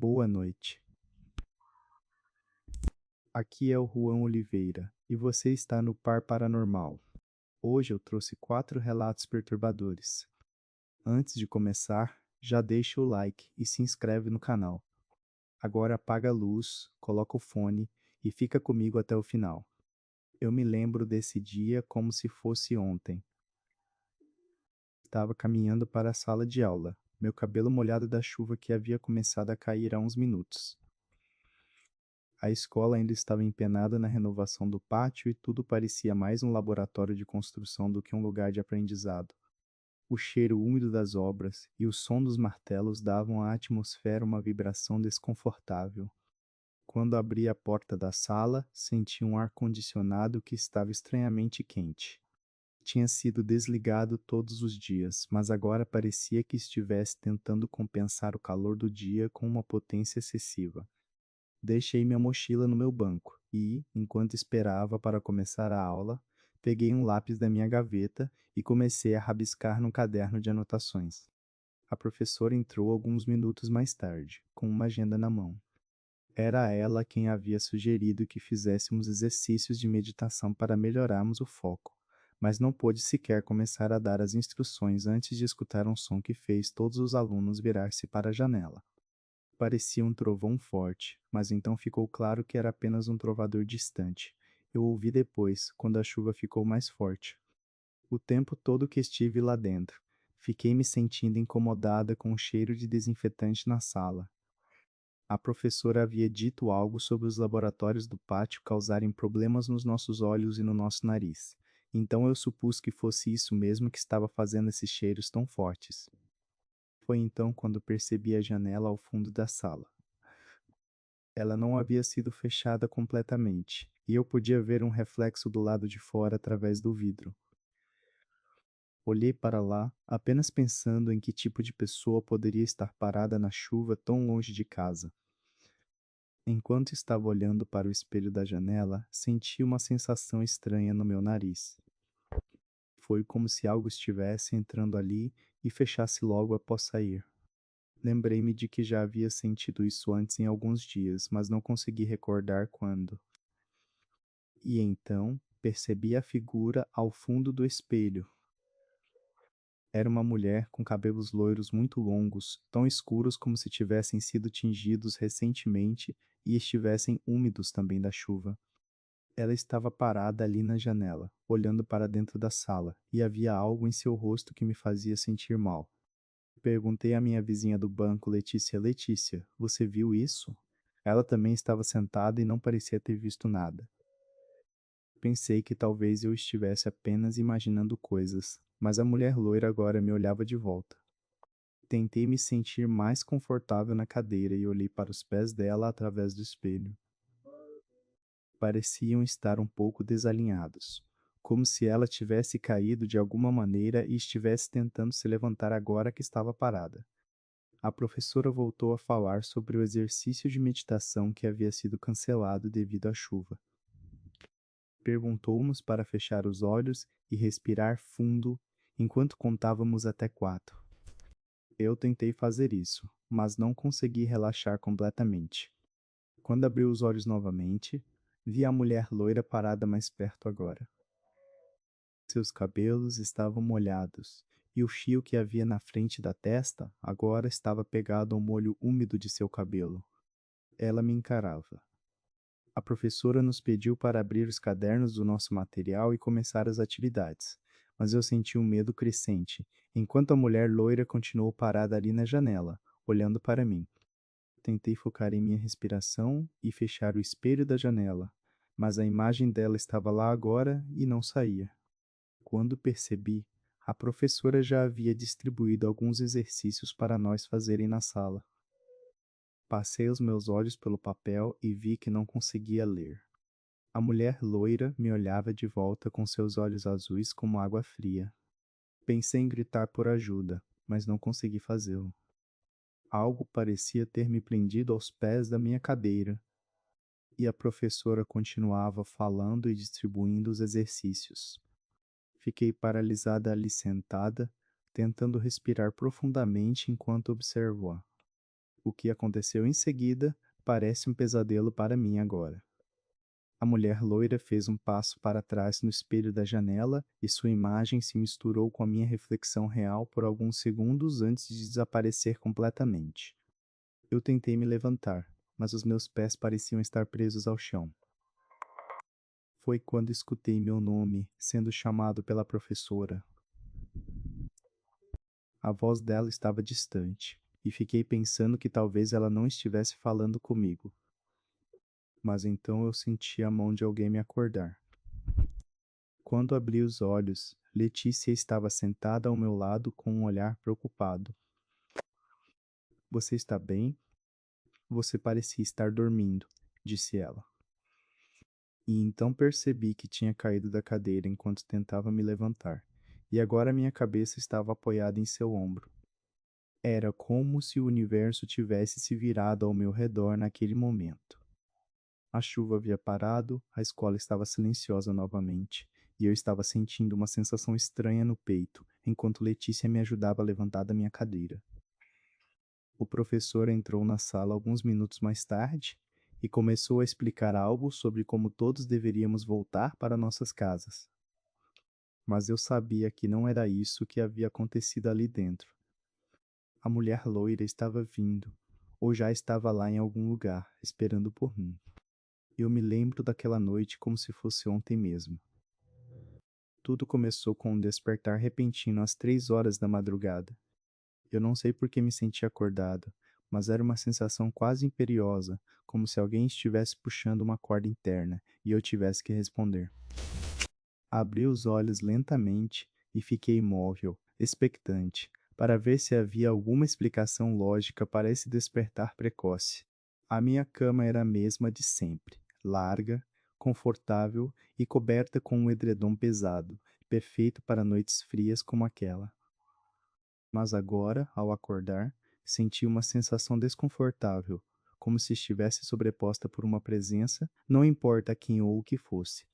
Boa noite. Aqui é o Juan Oliveira e você está no Par Paranormal. Hoje eu trouxe 4 relatos perturbadores. Antes de começar, já deixa o like e se inscreve no canal. Agora apaga a luz, coloca o fone e fica comigo até o final. Eu me lembro desse dia como se fosse ontem. Estava caminhando para a sala de aula, meu cabelo molhado da chuva que havia começado a cair há uns minutos. A escola ainda estava empenhada na renovação do pátio e tudo parecia mais um laboratório de construção do que um lugar de aprendizado. O cheiro úmido das obras e o som dos martelos davam à atmosfera uma vibração desconfortável. Quando abri a porta da sala, senti um ar-condicionado que estava estranhamente quente. Tinha sido desligado todos os dias, mas agora parecia que estivesse tentando compensar o calor do dia com uma potência excessiva. Deixei minha mochila no meu banco e, enquanto esperava para começar a aula, peguei um lápis da minha gaveta e comecei a rabiscar num caderno de anotações. A professora entrou alguns minutos mais tarde, com uma agenda na mão. Era ela quem havia sugerido que fizéssemos exercícios de meditação para melhorarmos o foco, mas não pôde sequer começar a dar as instruções antes de escutar um som que fez todos os alunos virar-se para a janela. Parecia um trovão forte, mas então ficou claro que era apenas um trovador distante. Eu ouvi depois, quando a chuva ficou mais forte. O tempo todo que estive lá dentro, fiquei me sentindo incomodada com o cheiro de desinfetante na sala. A professora havia dito algo sobre os laboratórios do pátio causarem problemas nos nossos olhos e no nosso nariz. Então eu supus que fosse isso mesmo que estava fazendo esses cheiros tão fortes. Foi então quando percebi a janela ao fundo da sala. Ela não havia sido fechada completamente, e eu podia ver um reflexo do lado de fora através do vidro. Olhei para lá, apenas pensando em que tipo de pessoa poderia estar parada na chuva tão longe de casa. Enquanto estava olhando para o espelho da janela, senti uma sensação estranha no meu nariz. Foi como se algo estivesse entrando ali e fechasse logo após sair. Lembrei-me de que já havia sentido isso antes em alguns dias, mas não consegui recordar quando. E então percebi a figura ao fundo do espelho. Era uma mulher com cabelos loiros muito longos, tão escuros como se tivessem sido tingidos recentemente e estivessem úmidos também da chuva. Ela estava parada ali na janela, olhando para dentro da sala, e havia algo em seu rosto que me fazia sentir mal. Perguntei à minha vizinha do banco, Letícia: Letícia, você viu isso? Ela também estava sentada e não parecia ter visto nada. Pensei que talvez eu estivesse apenas imaginando coisas, mas a mulher loira agora me olhava de volta. Tentei me sentir mais confortável na cadeira e olhei para os pés dela através do espelho. Pareciam estar um pouco desalinhados, como se ela tivesse caído de alguma maneira e estivesse tentando se levantar agora que estava parada. A professora voltou a falar sobre o exercício de meditação que havia sido cancelado devido à chuva. Perguntou-nos para fechar os olhos e respirar fundo enquanto contávamos até 4. Eu tentei fazer isso, mas não consegui relaxar completamente. Quando abri os olhos novamente, vi a mulher loira parada mais perto agora. Seus cabelos estavam molhados, e o fio que havia na frente da testa agora estava pegado ao molho úmido de seu cabelo. Ela me encarava. A professora nos pediu para abrir os cadernos do nosso material e começar as atividades, mas eu senti um medo crescente, enquanto a mulher loira continuou parada ali na janela, olhando para mim. Tentei focar em minha respiração e fechar o espelho da janela, mas a imagem dela estava lá agora e não saía. Quando percebi, a professora já havia distribuído alguns exercícios para nós fazerem na sala. Passei os meus olhos pelo papel e vi que não conseguia ler. A mulher loira me olhava de volta com seus olhos azuis como água fria. Pensei em gritar por ajuda, mas não consegui fazê-lo. Algo parecia ter me prendido aos pés da minha cadeira, e a professora continuava falando e distribuindo os exercícios. Fiquei paralisada ali sentada, tentando respirar profundamente enquanto observo-a. O que aconteceu em seguida parece um pesadelo para mim agora. A mulher loira fez um passo para trás no espelho da janela e sua imagem se misturou com a minha reflexão real por alguns segundos antes de desaparecer completamente. Eu tentei me levantar, mas os meus pés pareciam estar presos ao chão. Foi quando escutei meu nome sendo chamado pela professora. A voz dela estava distante, e fiquei pensando que talvez ela não estivesse falando comigo. Mas então eu senti a mão de alguém me acordar. Quando abri os olhos, Letícia estava sentada ao meu lado com um olhar preocupado. Você está bem? Você parecia estar dormindo, disse ela. E então percebi que tinha caído da cadeira enquanto tentava me levantar, e agora minha cabeça estava apoiada em seu ombro. Era como se o universo tivesse se virado ao meu redor naquele momento. A chuva havia parado, a escola estava silenciosa novamente, e eu estava sentindo uma sensação estranha no peito, enquanto Letícia me ajudava a levantar da minha cadeira. O professor entrou na sala alguns minutos mais tarde e começou a explicar algo sobre como todos deveríamos voltar para nossas casas. Mas eu sabia que não era isso que havia acontecido ali dentro. A mulher loira estava vindo, ou já estava lá em algum lugar, esperando por mim. Eu me lembro daquela noite como se fosse ontem mesmo. Tudo começou com um despertar repentino às 3 horas da madrugada. Eu não sei por que me senti acordado, mas era uma sensação quase imperiosa, como se alguém estivesse puxando uma corda interna e eu tivesse que responder. Abri os olhos lentamente e fiquei imóvel, expectante, para ver se havia alguma explicação lógica para esse despertar precoce. A minha cama era a mesma de sempre, larga, confortável e coberta com um edredom pesado, perfeito para noites frias como aquela. Mas agora, ao acordar, senti uma sensação desconfortável, como se estivesse sobreposta por uma presença, não importa quem ou o que fosse.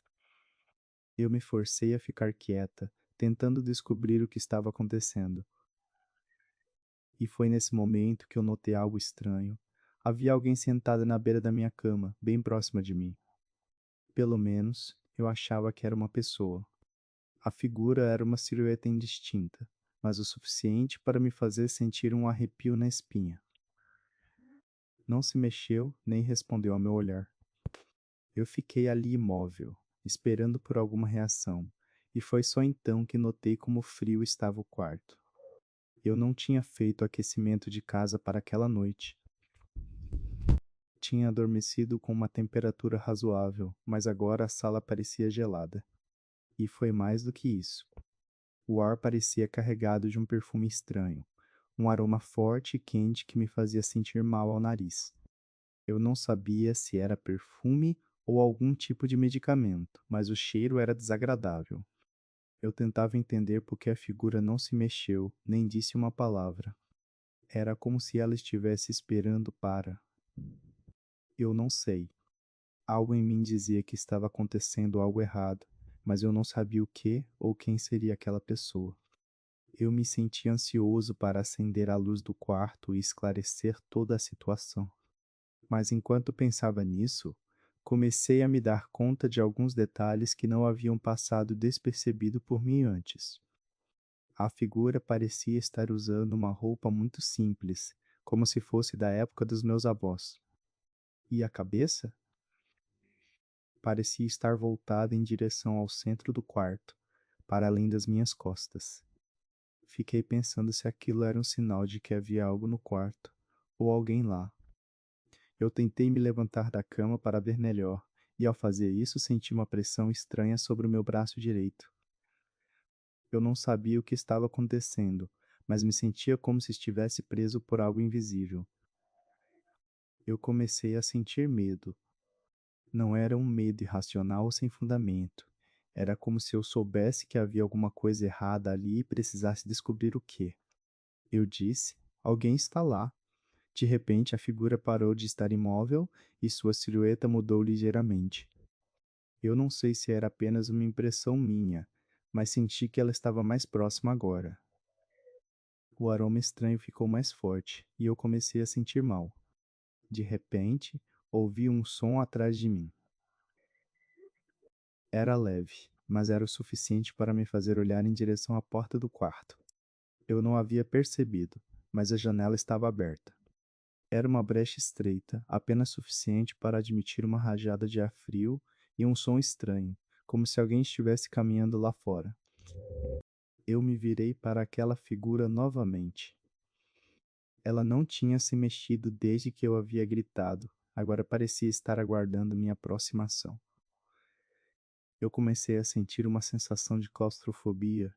Eu me forcei a ficar quieta, tentando descobrir o que estava acontecendo. E foi nesse momento que eu notei algo estranho. Havia alguém sentado na beira da minha cama, bem próxima de mim. Pelo menos, eu achava que era uma pessoa. A figura era uma silhueta indistinta, mas o suficiente para me fazer sentir um arrepio na espinha. Não se mexeu nem respondeu ao meu olhar. Eu fiquei ali imóvel, esperando por alguma reação, e foi só então que notei como frio estava o quarto. Eu não tinha feito aquecimento de casa para aquela noite. Tinha adormecido com uma temperatura razoável, mas agora a sala parecia gelada. E foi mais do que isso. O ar parecia carregado de um perfume estranho, um aroma forte e quente que me fazia sentir mal ao nariz. Eu não sabia se era perfume ou algum tipo de medicamento, mas o cheiro era desagradável. Eu tentava entender por que a figura não se mexeu, nem disse uma palavra. Era como se ela estivesse esperando para. Eu não sei. Algo em mim dizia que estava acontecendo algo errado, mas eu não sabia o que ou quem seria aquela pessoa. Eu me senti ansioso para acender a luz do quarto e esclarecer toda a situação. Mas enquanto pensava nisso, comecei a me dar conta de alguns detalhes que não haviam passado despercebido por mim antes. A figura parecia estar usando uma roupa muito simples, como se fosse da época dos meus avós. E a cabeça? Parecia estar voltada em direção ao centro do quarto, para além das minhas costas. Fiquei pensando se aquilo era um sinal de que havia algo no quarto, ou alguém lá. Eu tentei me levantar da cama para ver melhor, e ao fazer isso senti uma pressão estranha sobre o meu braço direito. Eu não sabia o que estava acontecendo, mas me sentia como se estivesse preso por algo invisível. Eu comecei a sentir medo. Não era um medo irracional ou sem fundamento. Era como se eu soubesse que havia alguma coisa errada ali e precisasse descobrir o que. Eu disse: alguém está lá. De repente, a figura parou de estar imóvel e sua silhueta mudou ligeiramente. Eu não sei se era apenas uma impressão minha, mas senti que ela estava mais próxima agora. O aroma estranho ficou mais forte e eu comecei a sentir mal. De repente, ouvi um som atrás de mim. Era leve, mas era o suficiente para me fazer olhar em direção à porta do quarto. Eu não havia percebido, mas a janela estava aberta. Era uma brecha estreita, apenas suficiente para admitir uma rajada de ar frio e um som estranho, como se alguém estivesse caminhando lá fora. Eu me virei para aquela figura novamente. Ela não tinha se mexido desde que eu havia gritado, agora parecia estar aguardando minha aproximação. Eu comecei a sentir uma sensação de claustrofobia,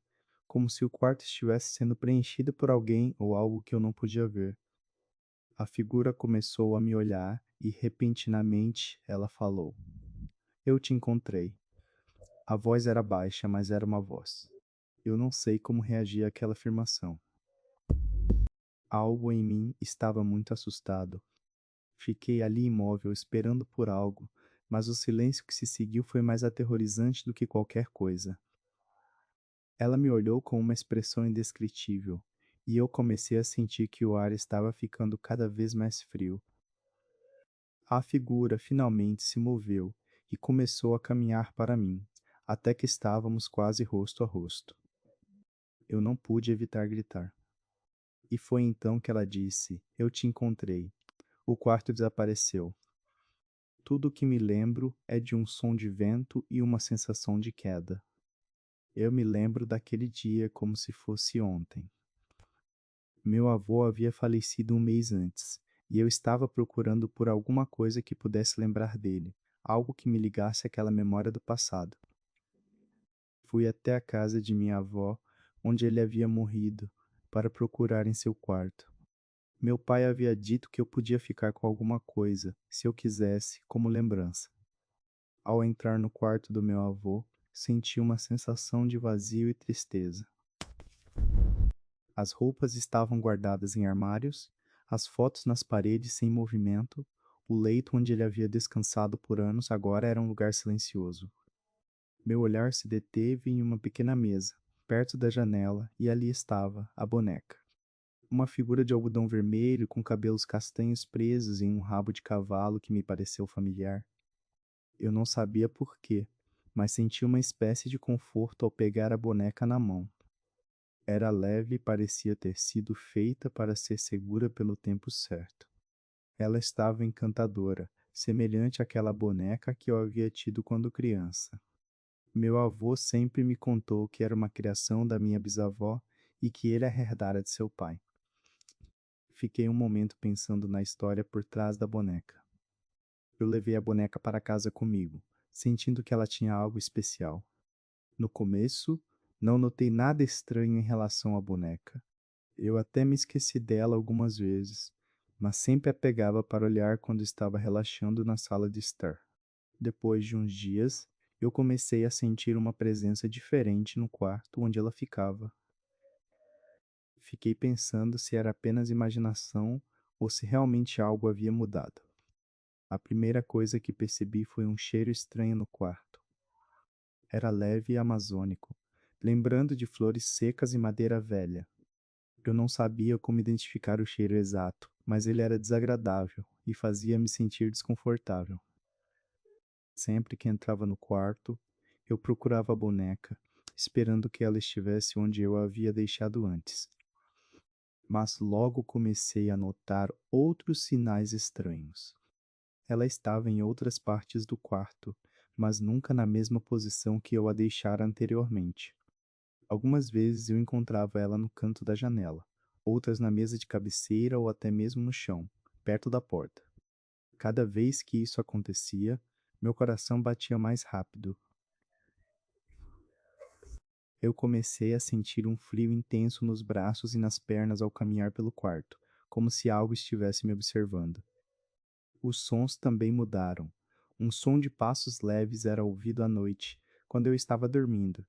como se o quarto estivesse sendo preenchido por alguém ou algo que eu não podia ver. A figura começou a me olhar e, repentinamente, ela falou: Eu te encontrei. A voz era baixa, mas era uma voz. Eu não sei como reagir àquela afirmação. Algo em mim estava muito assustado. Fiquei ali imóvel, esperando por algo, mas o silêncio que se seguiu foi mais aterrorizante do que qualquer coisa. Ela me olhou com uma expressão indescritível, e eu comecei a sentir que o ar estava ficando cada vez mais frio. A figura finalmente se moveu e começou a caminhar para mim, até que estávamos quase rosto a rosto. Eu não pude evitar gritar. E foi então que ela disse: Eu te encontrei. O quarto desapareceu. Tudo o que me lembro é de um som de vento e uma sensação de queda. Eu me lembro daquele dia como se fosse ontem. Meu avô havia falecido um mês antes, e eu estava procurando por alguma coisa que pudesse lembrar dele, algo que me ligasse àquela memória do passado. Fui até a casa de minha avó, onde ele havia morrido, para procurar em seu quarto. Meu pai havia dito que eu podia ficar com alguma coisa, se eu quisesse, como lembrança. Ao entrar no quarto do meu avô, senti uma sensação de vazio e tristeza. As roupas estavam guardadas em armários, as fotos nas paredes sem movimento, o leito onde ele havia descansado por anos agora era um lugar silencioso. Meu olhar se deteve em uma pequena mesa, perto da janela, e ali estava a boneca. Uma figura de algodão vermelho com cabelos castanhos presos em um rabo de cavalo que me pareceu familiar. Eu não sabia por quê, mas senti uma espécie de conforto ao pegar a boneca na mão. Era leve e parecia ter sido feita para ser segura pelo tempo certo. Ela estava encantadora, semelhante àquela boneca que eu havia tido quando criança. Meu avô sempre me contou que era uma criação da minha bisavó e que ele a herdara de seu pai. Fiquei um momento pensando na história por trás da boneca. Eu levei a boneca para casa comigo, sentindo que ela tinha algo especial. No começo, não notei nada estranho em relação à boneca. Eu até me esqueci dela algumas vezes, mas sempre a pegava para olhar quando estava relaxando na sala de estar. Depois de uns dias, eu comecei a sentir uma presença diferente no quarto onde ela ficava. Fiquei pensando se era apenas imaginação ou se realmente algo havia mudado. A primeira coisa que percebi foi um cheiro estranho no quarto. Era leve e amazônico, lembrando de flores secas e madeira velha. Eu não sabia como identificar o cheiro exato, mas ele era desagradável e fazia-me sentir desconfortável. Sempre que entrava no quarto, eu procurava a boneca, esperando que ela estivesse onde eu a havia deixado antes. Mas logo comecei a notar outros sinais estranhos. Ela estava em outras partes do quarto, mas nunca na mesma posição que eu a deixara anteriormente. Algumas vezes eu encontrava ela no canto da janela, outras na mesa de cabeceira ou até mesmo no chão, perto da porta. Cada vez que isso acontecia, meu coração batia mais rápido. Eu comecei a sentir um frio intenso nos braços e nas pernas ao caminhar pelo quarto, como se algo estivesse me observando. Os sons também mudaram. Um som de passos leves era ouvido à noite, quando eu estava dormindo.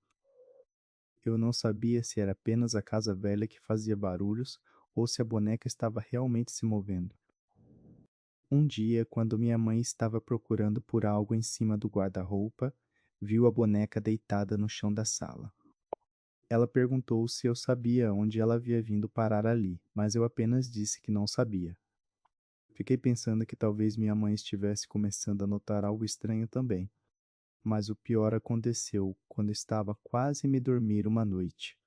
Eu não sabia se era apenas a casa velha que fazia barulhos ou se a boneca estava realmente se movendo. Um dia, quando minha mãe estava procurando por algo em cima do guarda-roupa, viu a boneca deitada no chão da sala. Ela perguntou se eu sabia onde ela havia vindo parar ali, mas eu apenas disse que não sabia. Fiquei pensando que talvez minha mãe estivesse começando a notar algo estranho também. Mas o pior aconteceu quando estava quase me dormir uma noite.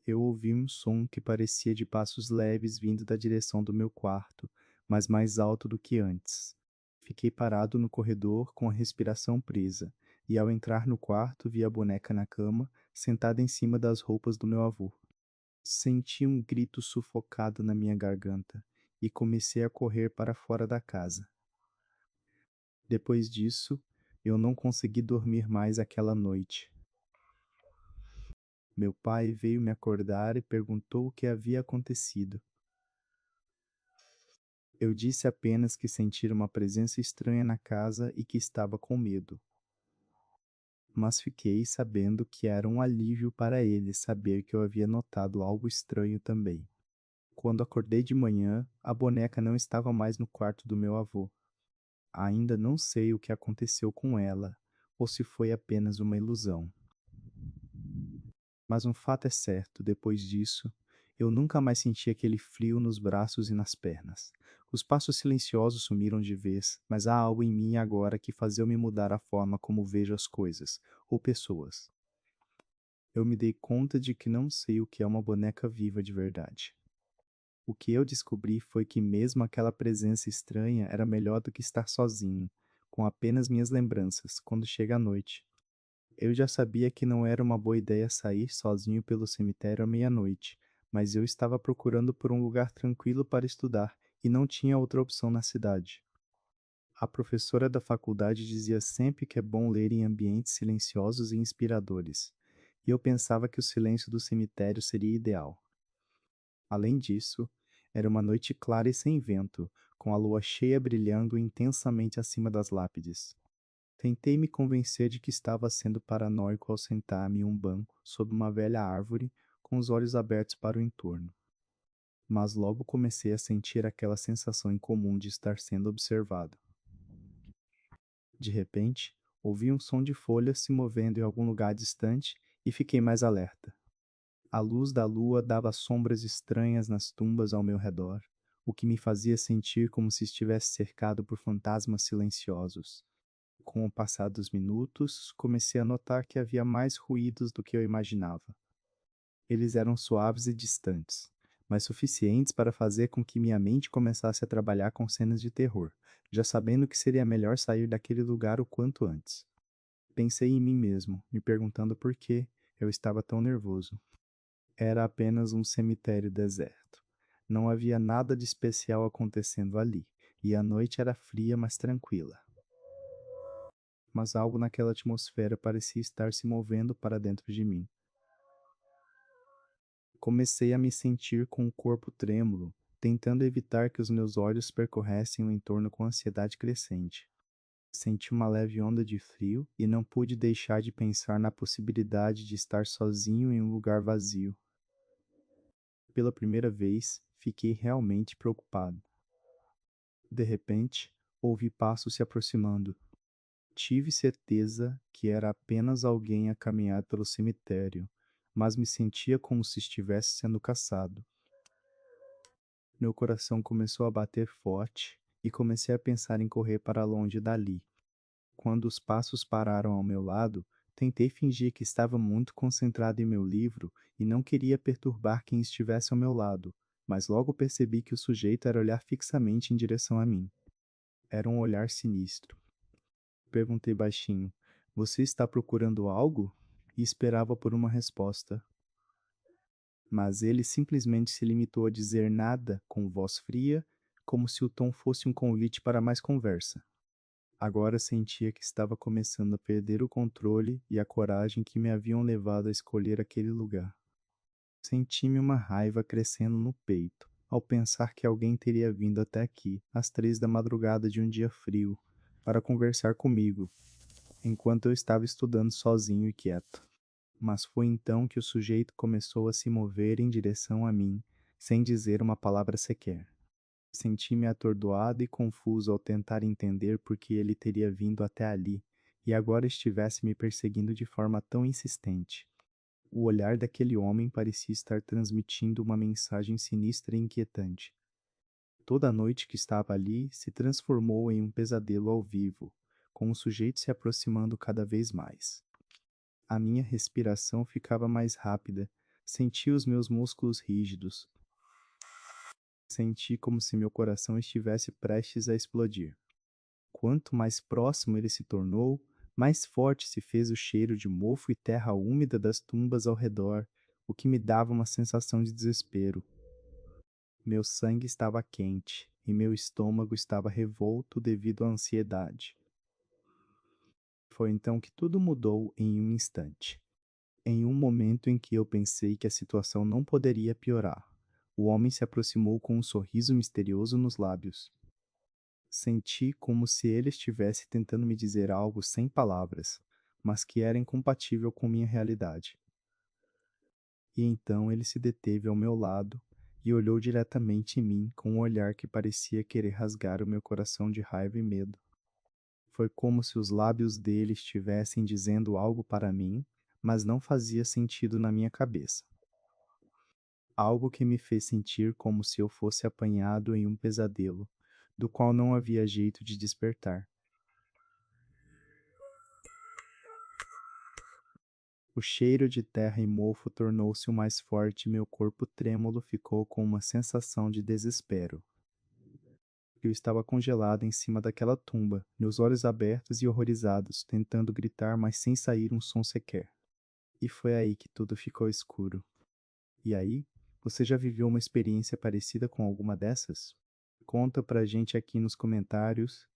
Eu ouvi um som que parecia de passos leves vindo da direção do meu quarto, mas mais alto do que antes. Fiquei parado no corredor com a respiração presa, e ao entrar no quarto vi a boneca na cama, sentada em cima das roupas do meu avô. Senti um grito sufocado na minha garganta e comecei a correr para fora da casa. Depois disso, eu não consegui dormir mais aquela noite. Meu pai veio me acordar e perguntou o que havia acontecido. Eu disse apenas que sentira uma presença estranha na casa e que estava com medo. Mas fiquei sabendo que era um alívio para ele saber que eu havia notado algo estranho também. Quando acordei de manhã, a boneca não estava mais no quarto do meu avô. Ainda não sei o que aconteceu com ela, ou se foi apenas uma ilusão. Mas um fato é certo, depois disso, eu nunca mais senti aquele frio nos braços e nas pernas. Os passos silenciosos sumiram de vez, mas há algo em mim agora que faz eu me mudar a forma como vejo as coisas, ou pessoas. Eu me dei conta de que não sei o que é uma boneca viva de verdade. O que eu descobri foi que mesmo aquela presença estranha era melhor do que estar sozinho, com apenas minhas lembranças, quando chega a noite. Eu já sabia que não era uma boa ideia sair sozinho pelo cemitério à meia-noite, mas eu estava procurando por um lugar tranquilo para estudar e não tinha outra opção na cidade. A professora da faculdade dizia sempre que é bom ler em ambientes silenciosos e inspiradores, e eu pensava que o silêncio do cemitério seria ideal. Além disso, era uma noite clara e sem vento, com a lua cheia brilhando intensamente acima das lápides. Tentei me convencer de que estava sendo paranoico ao sentar-me em um banco sob uma velha árvore, com os olhos abertos para o entorno. Mas logo comecei a sentir aquela sensação incomum de estar sendo observado. De repente, ouvi um som de folhas se movendo em algum lugar distante e fiquei mais alerta. A luz da lua dava sombras estranhas nas tumbas ao meu redor, o que me fazia sentir como se estivesse cercado por fantasmas silenciosos. Com o passar dos minutos, comecei a notar que havia mais ruídos do que eu imaginava. Eles eram suaves e distantes, mas suficientes para fazer com que minha mente começasse a trabalhar com cenas de terror, já sabendo que seria melhor sair daquele lugar o quanto antes. Pensei em mim mesmo, me perguntando por que eu estava tão nervoso. Era apenas um cemitério deserto. Não havia nada de especial acontecendo ali, e a noite era fria, mas tranquila. Mas algo naquela atmosfera parecia estar se movendo para dentro de mim. Comecei a me sentir com o corpo trêmulo, tentando evitar que os meus olhos percorressem o entorno com ansiedade crescente. Senti uma leve onda de frio e não pude deixar de pensar na possibilidade de estar sozinho em um lugar vazio. Pela primeira vez, fiquei realmente preocupado. De repente, ouvi passos se aproximando. Tive certeza que era apenas alguém a caminhar pelo cemitério, mas me sentia como se estivesse sendo caçado. Meu coração começou a bater forte e comecei a pensar em correr para longe dali. Quando os passos pararam ao meu lado, tentei fingir que estava muito concentrado em meu livro e não queria perturbar quem estivesse ao meu lado, mas logo percebi que o sujeito era olhar fixamente em direção a mim. Era um olhar sinistro. Perguntei baixinho: "Você está procurando algo?" E esperava por uma resposta. Mas ele simplesmente se limitou a dizer nada com voz fria, como se o tom fosse um convite para mais conversa. Agora sentia que estava começando a perder o controle e a coragem que me haviam levado a escolher aquele lugar. Senti-me uma raiva crescendo no peito, ao pensar que alguém teria vindo até aqui, às 3 da madrugada de um dia frio, para conversar comigo, enquanto eu estava estudando sozinho e quieto. Mas foi então que o sujeito começou a se mover em direção a mim, sem dizer uma palavra sequer. Senti-me atordoado e confuso ao tentar entender por que ele teria vindo até ali e agora estivesse me perseguindo de forma tão insistente. O olhar daquele homem parecia estar transmitindo uma mensagem sinistra e inquietante. Toda a noite que estava ali se transformou em um pesadelo ao vivo, com o sujeito se aproximando cada vez mais. A minha respiração ficava mais rápida, senti os meus músculos rígidos, senti como se meu coração estivesse prestes a explodir. Quanto mais próximo ele se tornou, mais forte se fez o cheiro de mofo e terra úmida das tumbas ao redor, o que me dava uma sensação de desespero. Meu sangue estava quente e meu estômago estava revolto devido à ansiedade. Foi então que tudo mudou em um instante. Em um momento em que eu pensei que a situação não poderia piorar, o homem se aproximou com um sorriso misterioso nos lábios. Senti como se ele estivesse tentando me dizer algo sem palavras, mas que era incompatível com minha realidade. E então ele se deteve ao meu lado e olhou diretamente em mim com um olhar que parecia querer rasgar o meu coração de raiva e medo. Foi como se os lábios dele estivessem dizendo algo para mim, mas não fazia sentido na minha cabeça. Algo que me fez sentir como se eu fosse apanhado em um pesadelo, do qual não havia jeito de despertar. O cheiro de terra e mofo tornou-se o mais forte e meu corpo trêmulo ficou com uma sensação de desespero. Eu estava congelado em cima daquela tumba, meus olhos abertos e horrorizados, tentando gritar, mas sem sair um som sequer. E foi aí que tudo ficou escuro. E aí, você já viveu uma experiência parecida com alguma dessas? Conta pra gente aqui nos comentários,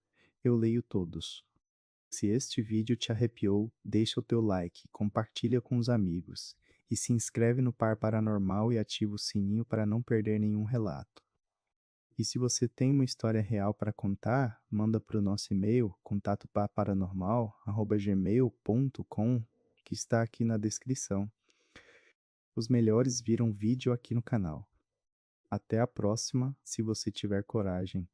eu leio todos. Se este vídeo te arrepiou, deixa o teu like, compartilha com os amigos e se inscreve no Par Paranormal e ativa o sininho para não perder nenhum relato. E se você tem uma história real para contar, manda para o nosso e-mail contatopaparanormal@gmail.com, que está aqui na descrição. Os melhores viram vídeo aqui no canal. Até a próxima, se você tiver coragem.